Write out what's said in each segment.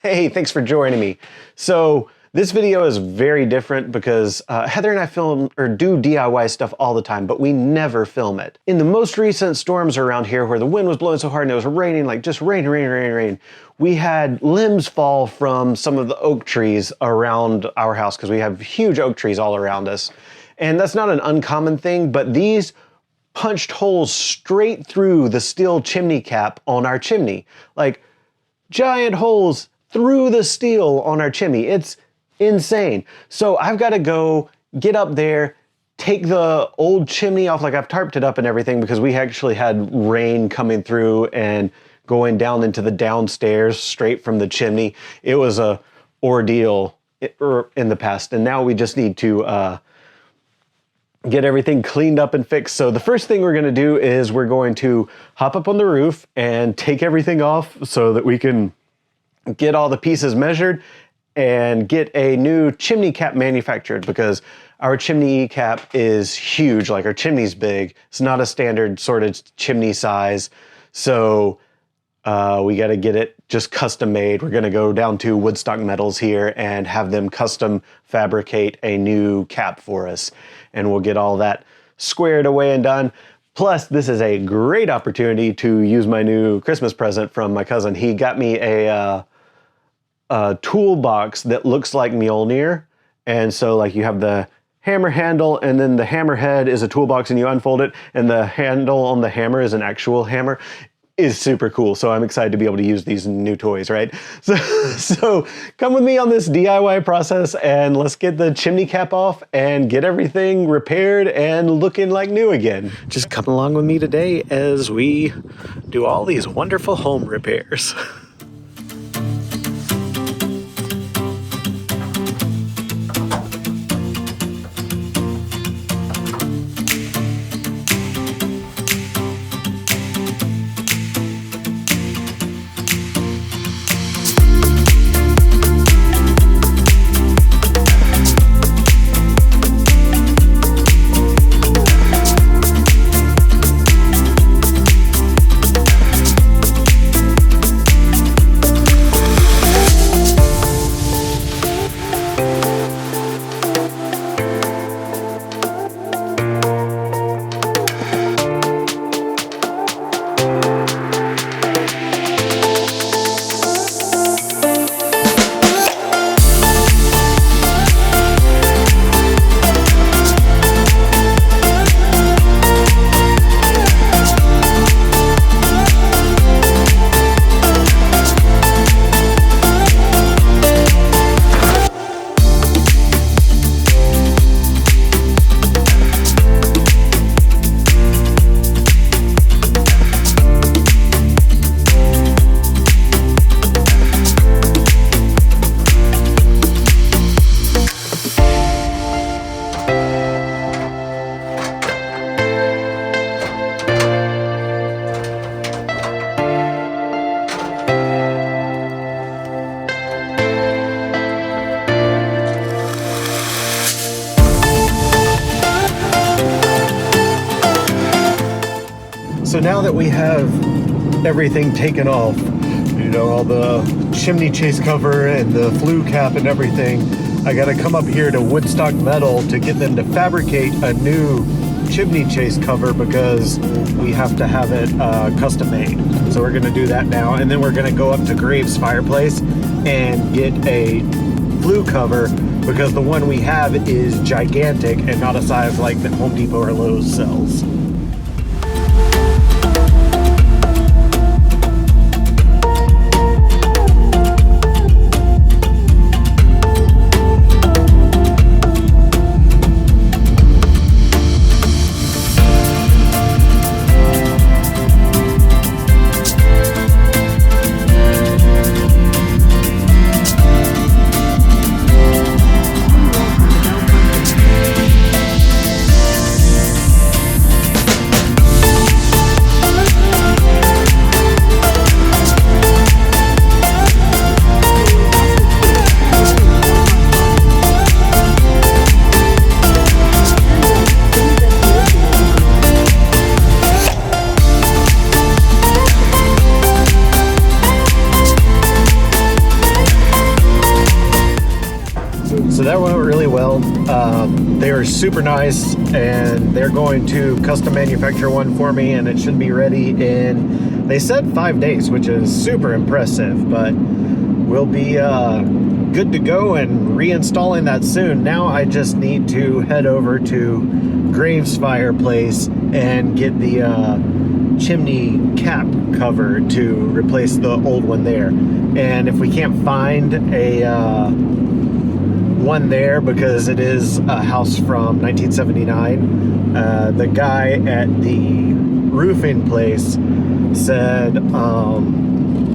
Hey, thanks for joining me. So this video is very different because Heather and I film or do DIY stuff all the time, but we never film it. In the most recent storms around here where the wind was blowing so hard and it was raining, like just rain, we had limbs fall from some of the oak trees around our house because we have huge oak trees all around us. And that's not an uncommon thing, but these punched holes straight through the steel chimney cap on our chimney. Like giant holes through the steel on our chimney. It's insane. So I've got to go get up there, take the old chimney off, like I've tarped it up and everything because we actually had rain coming through and going down into the downstairs straight from the chimney. It was a ordeal in the past, and now we just need to get everything cleaned up and fixed. So the first thing we're going to do is we're going to hop up on the roof and take everything off so that we can get all the pieces measured and get a new chimney cap manufactured, because our chimney cap is huge. Like, our chimney's big. It's not a standard sort of chimney size. So we got to get it just custom made. We're going to go down to Woodstock Metals here and have them custom fabricate a new cap for us. And we'll get all that squared away and done. Plus, this is a great opportunity to use my new Christmas present from my cousin. He got me a toolbox that looks like Mjolnir. And so, like, you have the hammer handle, and then the hammer head is a toolbox, and you unfold it, and the handle on the hammer is an actual hammer. Is super cool. So I'm excited to be able to use these new toys, right? So come with me on this DIY process, and let's get the chimney cap off and get everything repaired and looking like new again. Just come along with me today as we do all these wonderful home repairs. So now that we have everything taken off, you know, all the chimney chase cover and the flue cap and everything, I got to come up here to Woodstock Metal to get them to fabricate a new chimney chase cover, because we have to have it custom made. So we're going to do that now, and then we're going to go up to Graves Fireplace and get a flue cover, because the one we have is gigantic and not a size like the Home Depot or Lowe's sells. So that went really well. They were super nice, and they're going to custom manufacture one for me, and it should be ready in, they said 5 days, which is super impressive, but we'll be good to go and reinstalling that soon. Now I just need to head over to Graves fireplace and get the chimney cap cover to replace the old one there. And if we can't find a one there, because it is a house from 1979, the guy at the roofing place said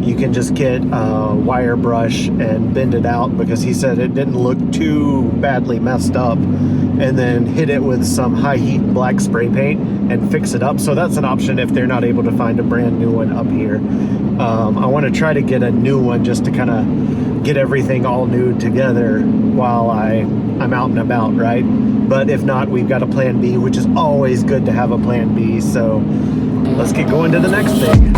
you can just get a wire brush and bend it out, because he said it didn't look too badly messed up, and then hit it with some high heat black spray paint and fix it up. So that's an option if they're not able to find a brand new one up here. I want to try to get a new one just to kind of get everything all new together while I'm out and about, right? But if not, we've got a plan B, which is always good to have a plan B. So let's get going to the next thing.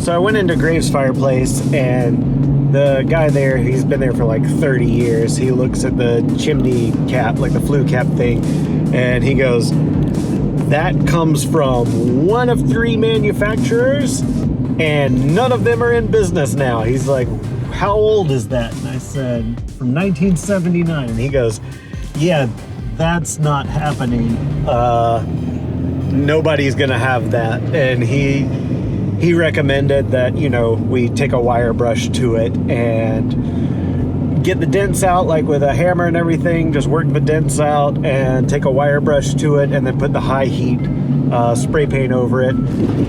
So I went into Graves fireplace, and the guy there, he's been there for like 30 years. He looks at the chimney cap, like the flue cap thing, and he goes, that comes from one of 3 manufacturers, and none of them are in business now. He's like, how old is that? And I said, from 1979. And he goes, yeah, that's not happening. Nobody's gonna have that. And he recommended that, you know, we take a wire brush to it and get the dents out, like with a hammer and everything, just work the dents out and take a wire brush to it, and then put the high heat spray paint over it.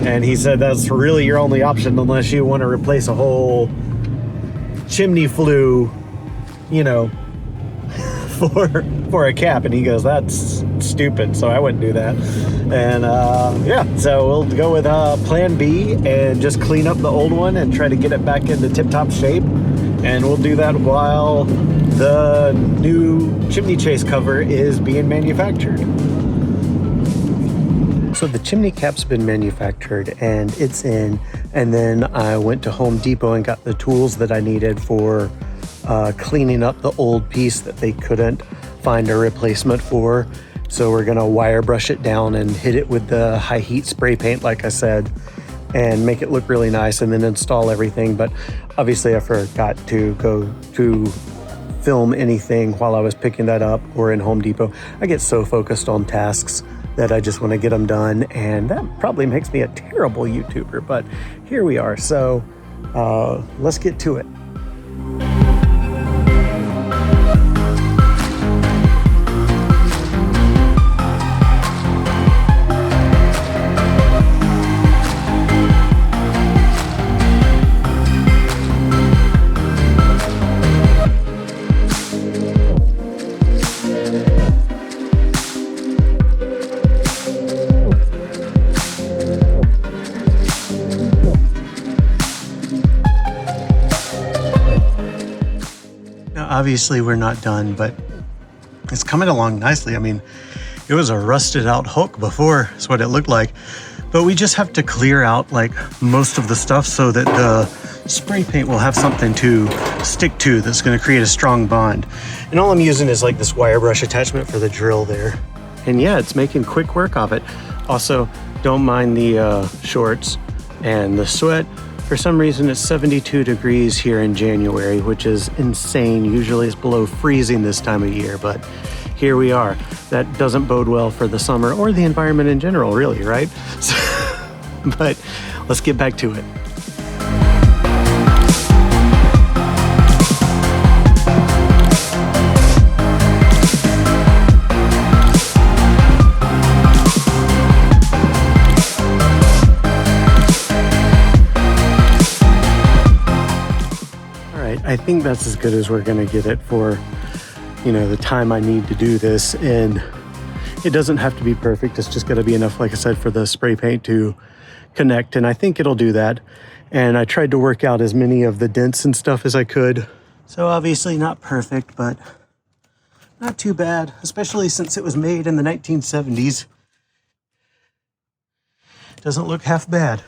And he said that's really your only option unless you want to replace a whole chimney flue, you know, for a cap. And he goes, that's stupid, so I wouldn't do that. And yeah, so we'll go with plan B and just clean up the old one and try to get it back into tip-top shape. And we'll do that while the new chimney chase cover is being manufactured. So the chimney cap's been manufactured and it's in, and then I went to Home Depot and got the tools that I needed for cleaning up the old piece that they couldn't find a replacement for. So we're gonna wire brush it down and hit it with the high heat spray paint, like I said, and make it look really nice, and then install everything. But obviously I forgot to go to film anything while I was picking that up or in Home Depot. I get so focused on tasks that I just want to get them done, and that probably makes me a terrible YouTuber, but here we are. So let's get to it. Obviously we're not done, but it's coming along nicely. I mean, it was a rusted out Hulk before, is what it looked like, but we just have to clear out like most of the stuff so that the spray paint will have something to stick to that's going to create a strong bond. And all I'm using is like this wire brush attachment for the drill there. And yeah, it's making quick work of it. Also, don't mind the shorts and the sweat. For some reason, it's 72 degrees here in January, which is insane. Usually it's below freezing this time of year, but here we are. That doesn't bode well for the summer or the environment in general, really, right? But let's get back to it. I think that's as good as we're gonna get it for, you know, the time I need to do this. And it doesn't have to be perfect. It's just gotta be enough, like I said, for the spray paint to connect. And I think it'll do that. And I tried to work out as many of the dents and stuff as I could. So obviously not perfect, but Not too bad, especially since it was made in the 1970s. Doesn't look half bad.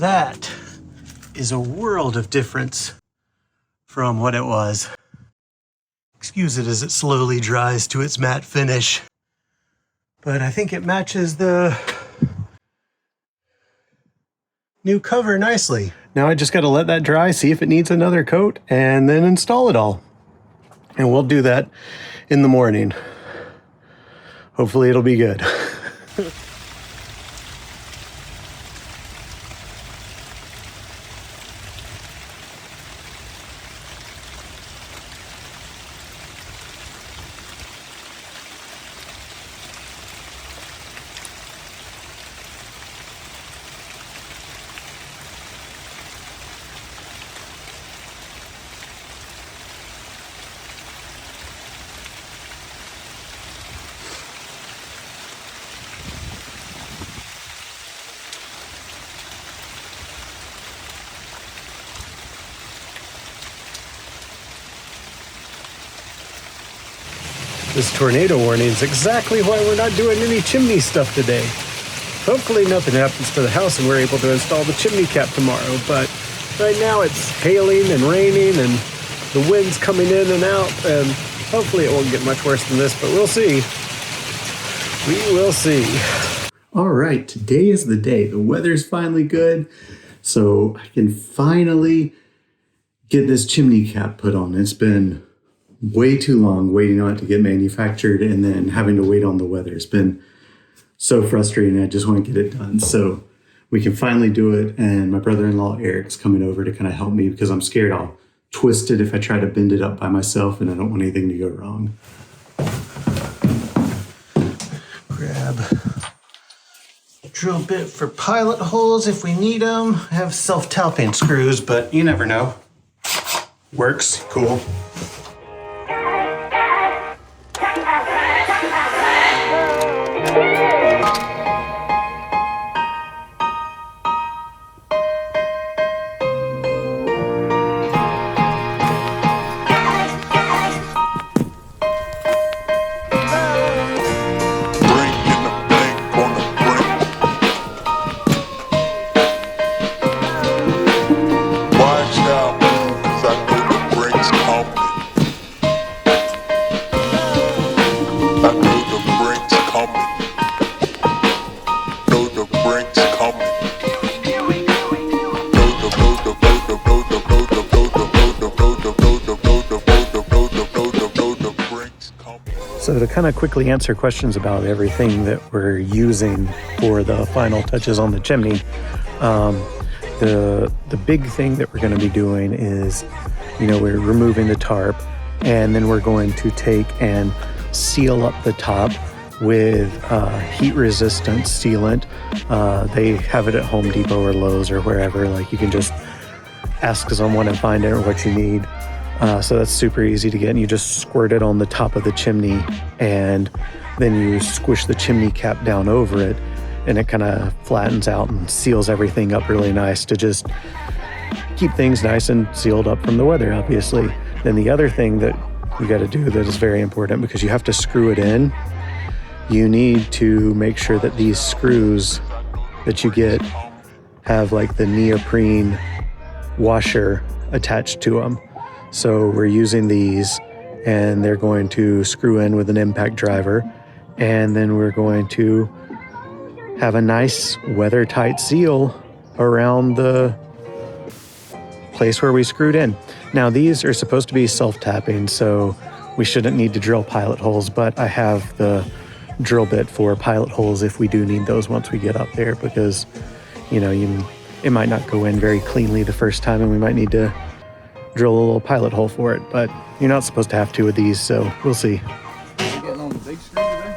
That is a world of difference from what it was. Excuse it as it slowly dries to its matte finish, but I think it matches the new cover nicely. Now I just got to let that dry, see if it needs another coat, and then install it all. And we'll do that in the morning. Hopefully it'll be good. This tornado warning is exactly why we're not doing any chimney stuff today. Hopefully nothing happens to the house and we're able to install the chimney cap tomorrow, but right now it's hailing and raining and the wind's coming in and out, and hopefully it won't get much worse than this, but we'll see. We will see. All right, today is the day. The weather's finally good, so I can finally get this chimney cap put on. It's been way too long waiting on it to get manufactured and then having to wait on the weather. It's been so frustrating. I just want to get it done. So we can finally do it. And my brother-in-law Eric's coming over to kind of help me because I'm scared I'll twisted if I try to bend it up by myself, and I don't want anything to go wrong. Grab a drill bit for pilot holes if we need them. I have self-tapping screws, but you never know. Works, cool. So to kind of quickly answer questions about everything that we're using for the final touches on the chimney, the big thing that we're going to be doing is, we're removing the tarp, and then we're going to take and seal up the top with heat-resistant sealant. They have it at Home Depot or Lowe's or wherever. Like, you can just ask someone and find out what you need. So that's super easy to get, and you just squirt it on the top of the chimney, and then you squish the chimney cap down over it, and it kind of flattens out and seals everything up really nice to just keep things nice and sealed up from the weather, obviously. Then the other thing that you got to do that is very important, because you have to screw it in, you need to make sure that these screws that you get have like the neoprene washer attached to them. So we're using these, and they're going to screw in with an impact driver, and then we're going to have a nice weather-tight seal around the place where we screwed in. Now, these are supposed to be self-tapping, so we shouldn't need to drill pilot holes, but I have the drill bit for pilot holes if we do need those once we get up there, because, it might not go in very cleanly the first time, and we might need to drill a little pilot hole for it, but you're not supposed to have two of these, so we'll see. Getting on the big screw today?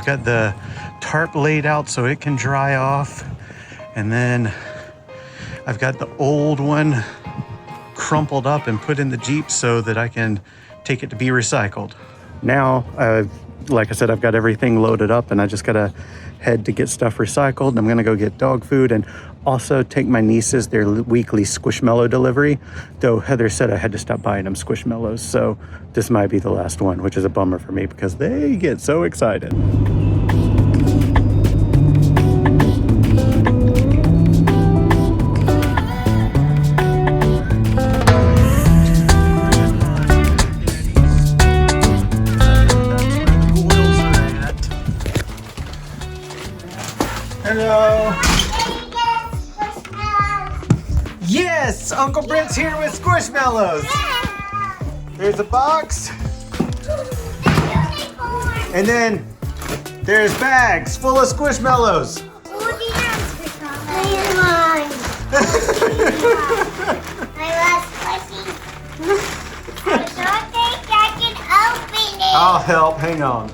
got the tarp laid out so it can dry off. And then I've got the old one crumpled up and put in the Jeep so that I can take it to be recycled. Now, like I said, I've got everything loaded up and I just gotta head to get stuff recycled. I'm gonna go get dog food and also take my nieces their weekly Squishmallow delivery, though Heather said I had to stop buying them Squishmallows, so this might be the last one, which is a bummer for me because they get so excited. Hello. Yes, Uncle Brent's here with Squishmallows. There's a box. And then there's bags full of Squishmallows. I'll help, hang on.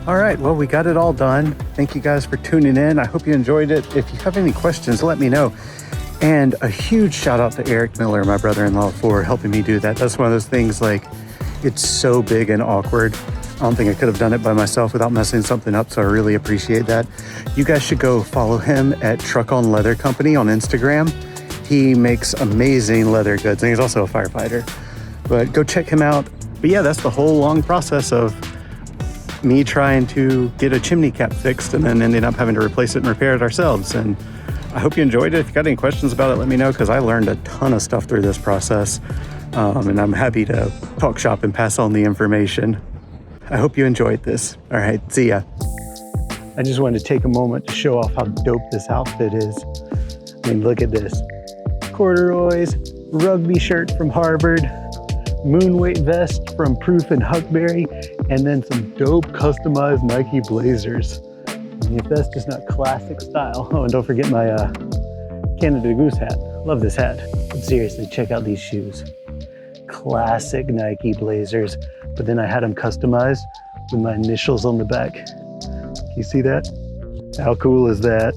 All right, well, we got it all done. Thank you guys for tuning in. I hope you enjoyed it. If you have any questions, let me know. And a huge shout out to Eric Miller, my brother-in-law, for helping me do that. That's one of those things, like, it's so big and awkward. I don't think I could have done it by myself without messing something up, so I really appreciate that. You guys should go follow him at Truck on Leather Company on Instagram. He makes amazing leather goods, and he's also a firefighter. But go check him out. But yeah, that's the whole long process of me trying to get a chimney cap fixed and then ending up having to replace it and repair it ourselves. And I hope you enjoyed it. If you got any questions about it, let me know, because I learned a ton of stuff through this process. And I'm happy to talk shop and pass on the information. I hope you enjoyed this. All right, see ya. I just wanted to take a moment to show off how dope this outfit is. I mean, look at this. Corduroys, rugby shirt from Harvard, Moonweight vest from Proof and Huckberry, and then some dope customized Nike blazers. I mean, if that's just not classic style. Oh, and don't forget my Canada Goose hat. Love this hat. But seriously, check out these shoes. Classic Nike blazers, but then I had them customized with my initials on the back. You see that? How cool is that?